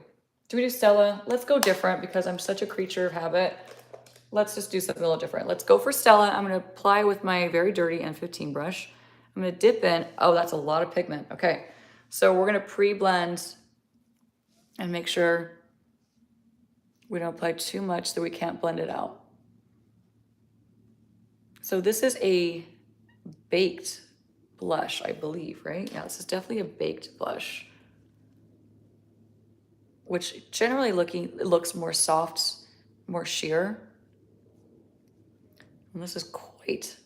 Do we do Stella? Let's go different because I'm such a creature of habit. Let's just do something a little different. Let's go for Stella. I'm gonna apply with my very dirty N15 brush. I'm gonna dip in. Oh, that's a lot of pigment. Okay, so we're gonna pre-blend and make sure we don't apply too much so we can't blend it out. So this is a baked blush, I believe, right? Yeah, this is definitely a baked blush, which generally looks more soft, more sheer. And this is quite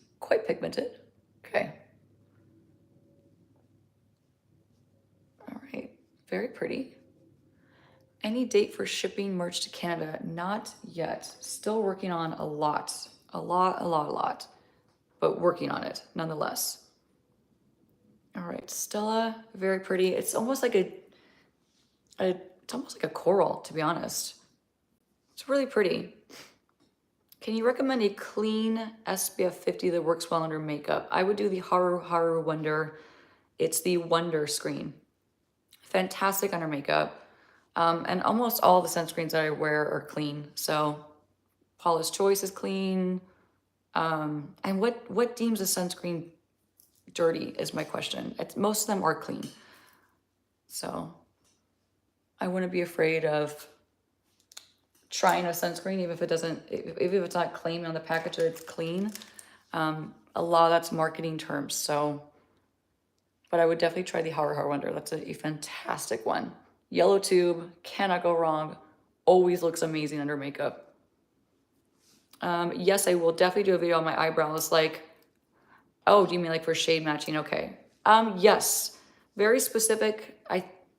pigmented. Okay. All right, very pretty. Any date for shipping merch to Canada? Not yet. Still working on a lot, but working on it nonetheless. All right, Stella, very pretty. It's almost like it's almost like a coral, to be honest. It's really pretty. Can you recommend a clean SPF 50 that works well under makeup? I would do the Haru Wonder. It's the Wonder Screen. Fantastic under makeup. And almost all the sunscreens that I wear are clean. So Paula's Choice is clean. And what deems a sunscreen dirty is my question. Most of them are clean. So I wouldn't be afraid of trying a sunscreen, even if it's not claimed on the package that it's clean. A lot of that's marketing terms. So, but I would definitely try the Haru Wonder. That's a fantastic one. Yellow tube, cannot go wrong. Always looks amazing under makeup. Yes, I will definitely do a video on my eyebrows. Like, oh, do you mean like for shade matching? Okay. Yes, very specific.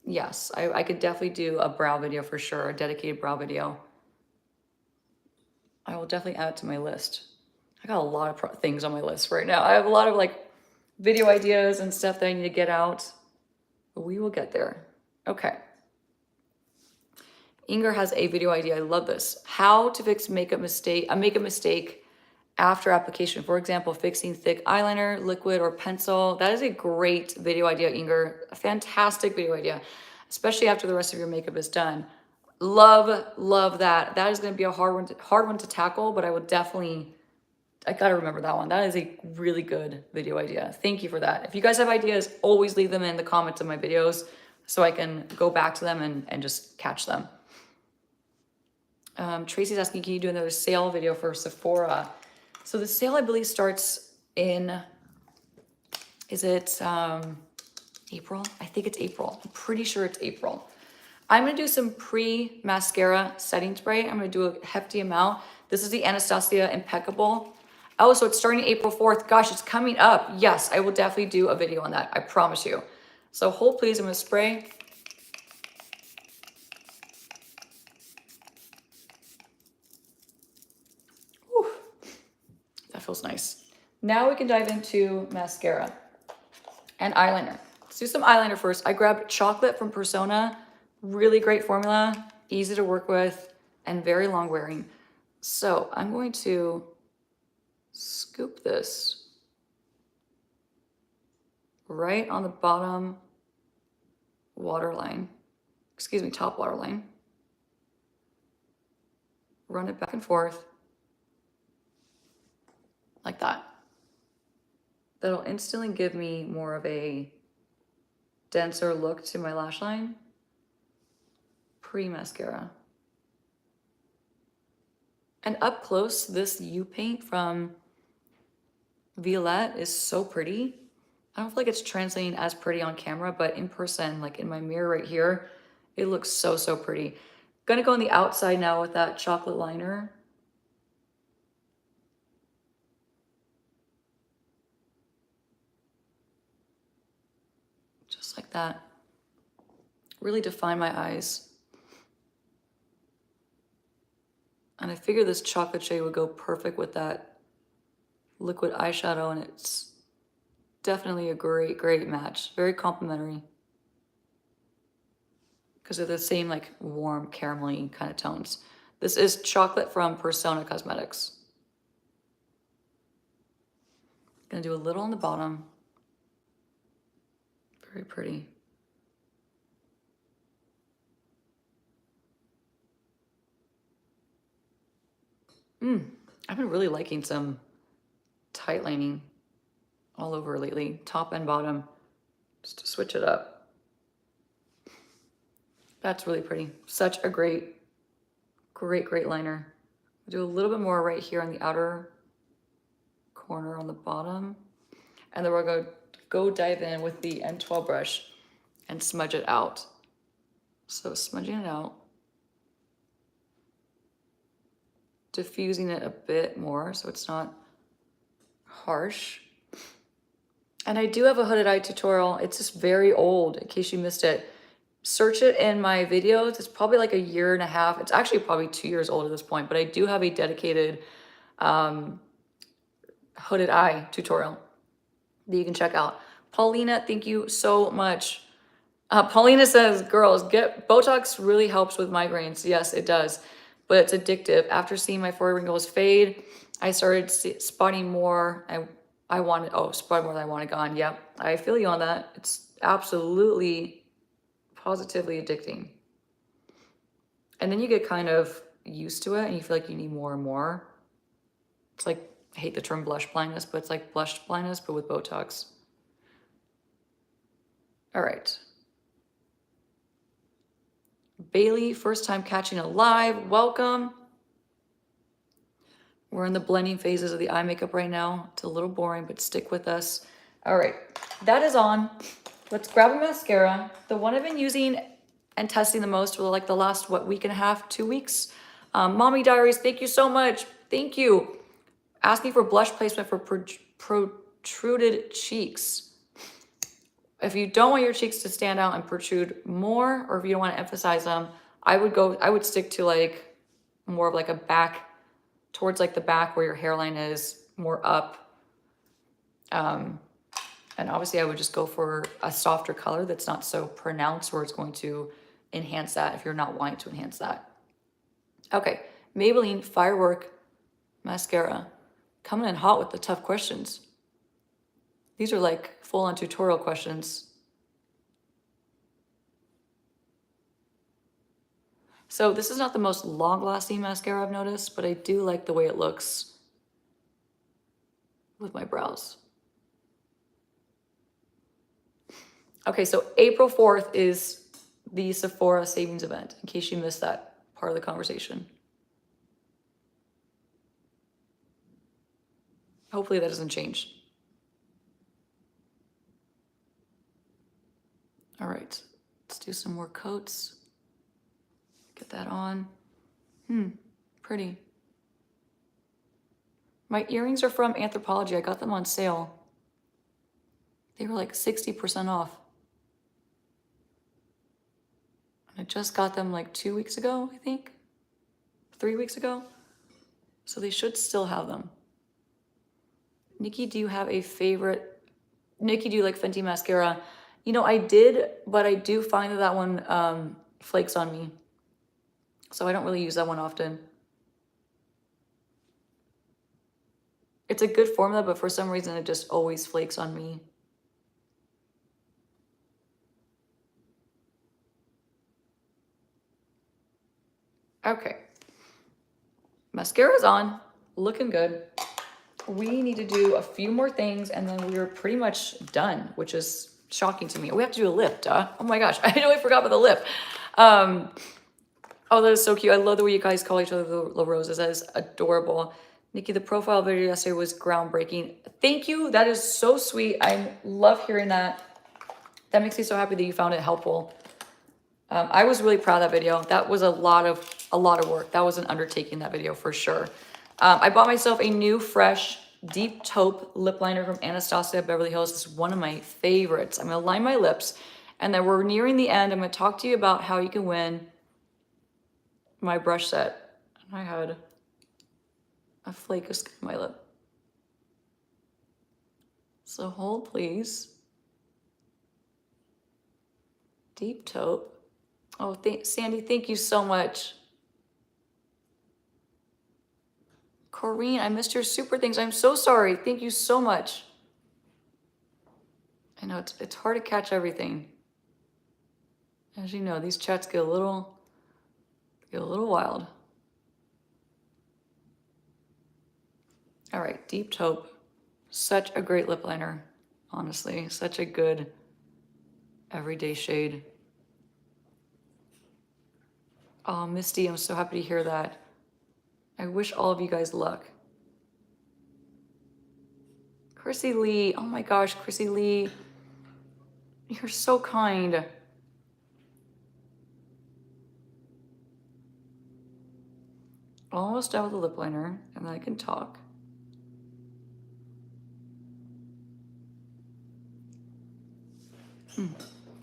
Yes, I could definitely do a brow video for sure, a dedicated brow video. I will definitely add it to my list. I got a lot of things on my list right now. I have a lot of like video ideas and stuff that I need to get out, but we will get there. Okay. Inger has a video idea. I love this. How to fix a makeup mistake after application. For example, fixing thick eyeliner, liquid, or pencil. That is a great video idea, Inger. A fantastic video idea, especially after the rest of your makeup is done. Love that. That is going to be a hard one to tackle, but I gotta remember that one. That is a really good video idea. Thank you for that. If you guys have ideas, always leave them in the comments of my videos so I can go back to them and just catch them. Tracy's asking, can you do another sale video for Sephora? So the sale, I believe, starts in, is it April? I think it's April. I'm pretty sure it's April. I'm gonna do some pre-mascara setting spray. I'm gonna do a hefty amount. This is the Anastasia Impeccable. Oh, so it's starting April 4th. Gosh, it's coming up. Yes, I will definitely do a video on that. I promise you. So hold please, I'm gonna spray. Whew. That feels nice. Now we can dive into mascara and eyeliner. Let's do some eyeliner first. I grabbed Chocolate from Persona. Really great formula, easy to work with, and very long wearing. So I'm going to scoop this right on the bottom waterline. Excuse me, top waterline. Run it back and forth like that. That'll instantly give me more of a denser look to my lash line pre-mascara. And up close, this U paint from Violette is so pretty. I don't feel like it's translating as pretty on camera, but in person, like in my mirror right here, it looks so, so pretty. Gonna go on the outside now with that chocolate liner. Just like that. Really define my eyes. And I figured this chocolate shade would go perfect with that liquid eyeshadow, and it's definitely a great, great match. Very complimentary. Because they're the same like warm caramelly kind of tones. This is Chocolate from Persona Cosmetics. Gonna do a little on the bottom. Very pretty. I've been really liking some tight lining all over lately, top and bottom, just to switch it up. That's really pretty. Such a great, great, great liner. I'll do a little bit more right here on the outer corner on the bottom. And then we're going to go dive in with the N12 brush and smudge it out. So smudging it out. Diffusing it a bit more so it's not harsh. And I do have a hooded eye tutorial. It's just very old, in case you missed it. Search it in my videos. It's probably like a year and a half. It's actually probably 2 years old at this point, but I do have a dedicated hooded eye tutorial that you can check out. Paulina, thank you so much. Paulina says, girls, get Botox really helps with migraines. Yes, it does, but it's addictive. After seeing my forehead wrinkles fade, I started spotting more. I wanted, spot more than I wanted gone. Yep, I feel you on that. It's absolutely, positively addicting. And then you get kind of used to it and you feel like you need more and more. It's like, I hate the term blush blindness, but it's like blush blindness, but with Botox. All right. Bailey, first time catching it live. Welcome. We're in the blending phases of the eye makeup right now. It's a little boring, but stick with us. All right, that is on. Let's grab a mascara. The one I've been using and testing the most for like the last, week and a half, 2 weeks. Mommy Diaries, thank you so much. Thank you. Asking for blush placement for protruded cheeks. If you don't want your cheeks to stand out and protrude more, or if you don't want to emphasize them, I would stick to like more of like a back, towards like the back where your hairline is, more up. And obviously I would just go for a softer color that's not so pronounced where it's going to enhance that if you're not wanting to enhance that. Okay, Maybelline Firework Mascara. Coming in hot with the tough questions. These are like full-on tutorial questions. So this is not the most long-lasting mascara I've noticed, but I do like the way it looks with my brows. Okay, so April 4th is the Sephora savings event, in case you missed that part of the conversation. Hopefully that doesn't change. All right, let's do some more coats. that on. Pretty. My earrings are from Anthropologie. I got them on sale. They were like 60% off. I just got them like 2 weeks ago, I think. 3 weeks ago. So they should still have them. Nikki, do you have a favorite? Nikki, do you like Fenty mascara? You know, I did, but I do find that that one flakes on me. So I don't really use that one often. It's a good formula, but for some reason it just always flakes on me. Okay. Mascara's on, looking good. We need to do a few more things and then we're pretty much done, which is shocking to me. We have to do a lip, duh. Oh my gosh, I totally forgot about the lip. Oh, that is so cute. I love the way you guys call each other the roses. That is adorable. Nikki, the profile video yesterday was groundbreaking. Thank you. That is so sweet. I love hearing that. That makes me so happy that you found it helpful. I was really proud of that video. That was a lot of work. That was an undertaking, that video, for sure. I bought myself a new, fresh, deep taupe lip liner from Anastasia Beverly Hills. This is one of my favorites. I'm going to line my lips, and then we're nearing the end. I'm going to talk to you about how you can win my brush set. And I had a flake of skin on my lip. So hold, please. Deep taupe. Oh, Sandy, thank you so much. Corrine, I missed your super things. I'm so sorry. Thank you so much. I know it's hard to catch everything. As you know, these chats get a little wild. All right, deep taupe. Such a great lip liner, honestly. Such a good everyday shade. Oh, Misty, I'm so happy to hear that. I wish all of you guys luck. Chrissy Lee, oh my gosh, Chrissy Lee. You're so kind. Almost done with the lip liner, and then I can talk.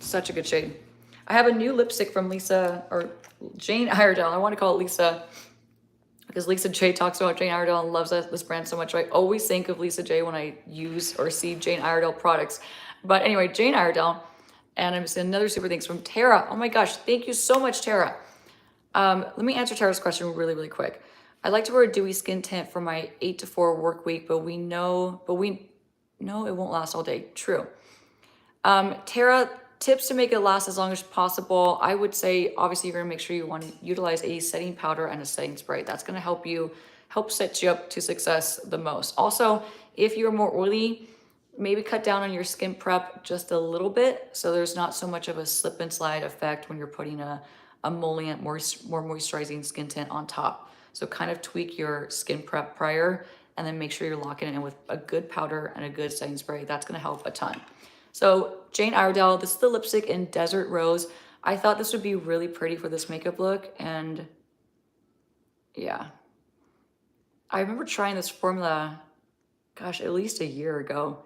Such a good shade. I have a new lipstick from Lisa, or Jane Iredale. I want to call it Lisa because Lisa J talks about Jane Iredale and loves this brand so much. So I always think of Lisa J when I use or see Jane Iredale products. But anyway, Jane Iredale. And I'm seeing another super thanks from Tara. Oh my gosh, thank you so much, Tara. Let me answer Tara's question really, really quick. I like to wear a dewy skin tint for my 8 to 4 work week, but we know it won't last all day. True. Tara, tips to make it last as long as possible. I would say, obviously, you're gonna make sure you want to utilize a setting powder and a setting spray. That's gonna help set you up to success the most. Also, if you're more oily, maybe cut down on your skin prep just a little bit so there's not so much of a slip and slide effect when you're putting a emollient, more moisturizing skin tint on top. So kind of tweak your skin prep prior and then make sure you're locking it in with a good powder and a good setting spray. That's gonna help a ton. So Jane Iredale, this is the lipstick in Desert Rose. I thought this would be really pretty for this makeup look, and yeah. I remember trying this formula, gosh, at least a year ago,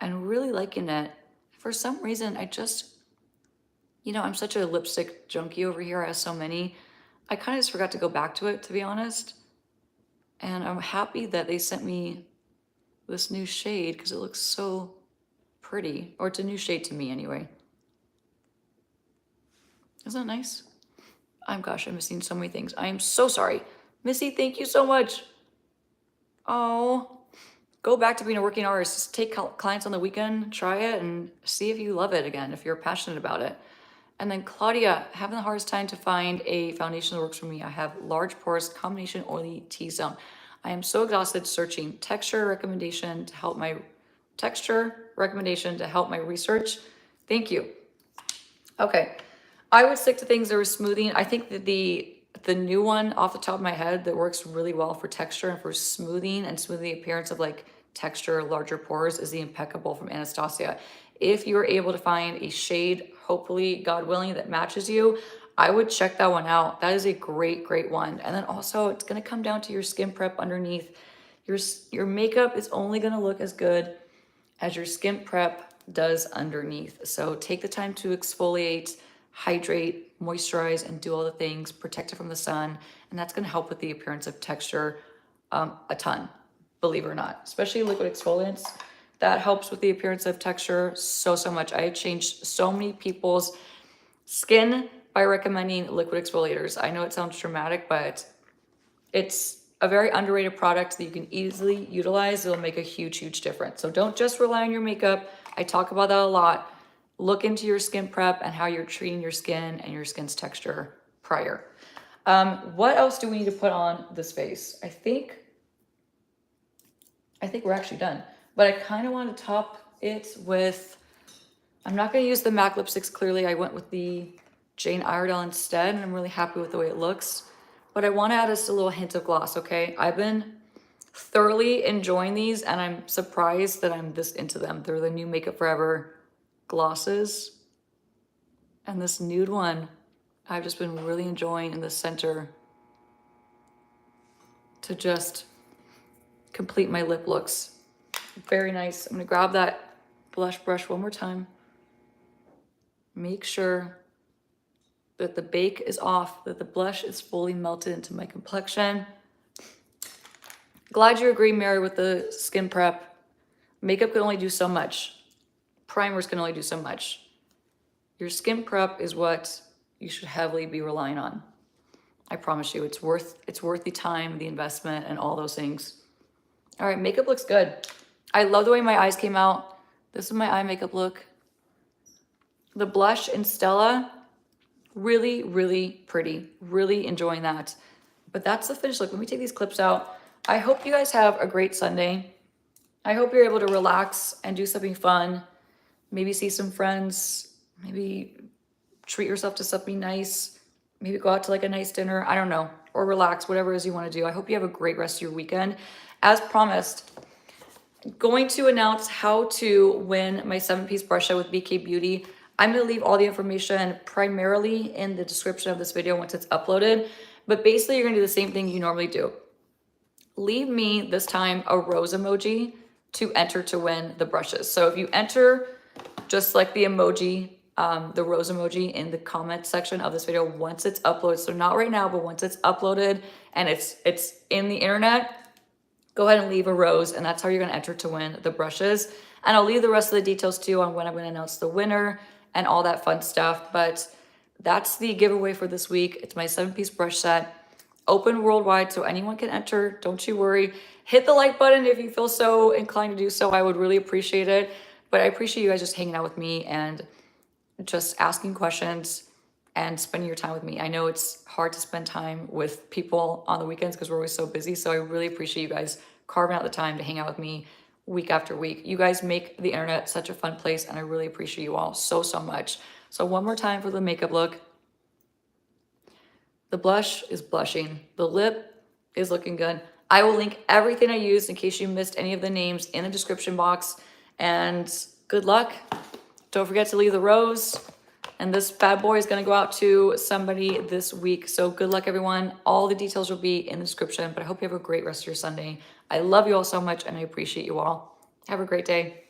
and really liking it. For some reason, I just, I'm such a lipstick junkie over here. I have so many. I kind of just forgot to go back to it, to be honest. And I'm happy that they sent me this new shade because it looks so pretty, or it's a new shade to me anyway. Isn't that nice? I'm missing so many things. I am so sorry. Missy, thank you so much. Oh, go back to being a working artist. Just take clients on the weekend, try it, and see if you love it again, if you're passionate about it. And then Claudia, having the hardest time to find a foundation that works for me. I have large pores, combination oily T-zone. I am so exhausted searching texture recommendation to help my research. Thank you. Okay, I would stick to things that were smoothing. I think that the new one off the top of my head that works really well for texture and for smoothing the appearance of like texture, larger pores is the Impeccable from Anastasia. If you're able to find a shade, hopefully, God willing, that matches you, I would check that one out. That is a great, great one. And then also it's gonna come down to your skin prep underneath. Your makeup is only gonna look as good as your skin prep does underneath. So take the time to exfoliate, hydrate, moisturize, and do all the things, protect it from the sun. And that's gonna help with the appearance of texture a ton, believe it or not, especially liquid exfoliants. That helps with the appearance of texture so, so much. I changed so many people's skin by recommending liquid exfoliators. I know it sounds dramatic, but it's a very underrated product that you can easily utilize. It'll make a huge, huge difference. So don't just rely on your makeup. I talk about that a lot. Look into your skin prep and how you're treating your skin and your skin's texture prior. What else do we need to put on this face? I think we're actually done, but I kind of want to top it with, I'm not going to use the MAC lipsticks. Clearly I went with the Jane Iredale instead, and I'm really happy with the way it looks, but I want to add just a little hint of gloss. Okay. I've been thoroughly enjoying these and I'm surprised that I'm this into them. They're the new Makeup Forever glosses, and this nude one I've just been really enjoying in the center to just complete my lip looks. Very nice. I'm gonna grab that blush brush one more time. Make sure that the bake is off, that the blush is fully melted into my complexion. Glad you agree, Mary, with the skin prep. Makeup can only do so much. Primers can only do so much. Your skin prep is what you should heavily be relying on. I promise you, it's worth the time, the investment, and all those things. All right, makeup looks good. I love the way my eyes came out. This is my eye makeup look. The blush in Stella, really, really pretty. Really enjoying that. But that's the finished look. Let me take these clips out. I hope you guys have a great Sunday. I hope you're able to relax and do something fun. Maybe see some friends. Maybe treat yourself to something nice. Maybe go out to like a nice dinner. I don't know. Or relax, whatever it is you want to do. I hope you have a great rest of your weekend. As promised, going to announce how to win my 7-piece brush set with BK Beauty. I'm going to leave all the information primarily in the description of this video once it's uploaded. But basically, you're going to do the same thing you normally do. Leave me this time a rose emoji to enter to win the brushes. So if you enter just like the emoji, the rose emoji in the comment section of this video once it's uploaded, so not right now, but once it's uploaded and it's in the internet, go ahead and leave a rose, and that's how you're going to enter to win the brushes. And I'll leave the rest of the details too on when I'm going to announce the winner and all that fun stuff. But that's the giveaway for this week. It's my 7-piece brush set, open worldwide, so anyone can enter. Don't you worry. Hit the like button if you feel so inclined to do so. I would really appreciate it. But I appreciate you guys just hanging out with me and just asking questions and spending your time with me. I know it's hard to spend time with people on the weekends because we're always so busy. So I really appreciate you guys carving out the time to hang out with me week after week. You guys make the internet such a fun place, and I really appreciate you all so, so much. So one more time for the makeup look. The blush is blushing. The lip is looking good. I will link everything I used in case you missed any of the names in the description box. And good luck. Don't forget to leave the rose. And this bad boy is going to go out to somebody this week. So good luck, everyone. All the details will be in the description. But I hope you have a great rest of your Sunday. I love you all so much, and I appreciate you all. Have a great day.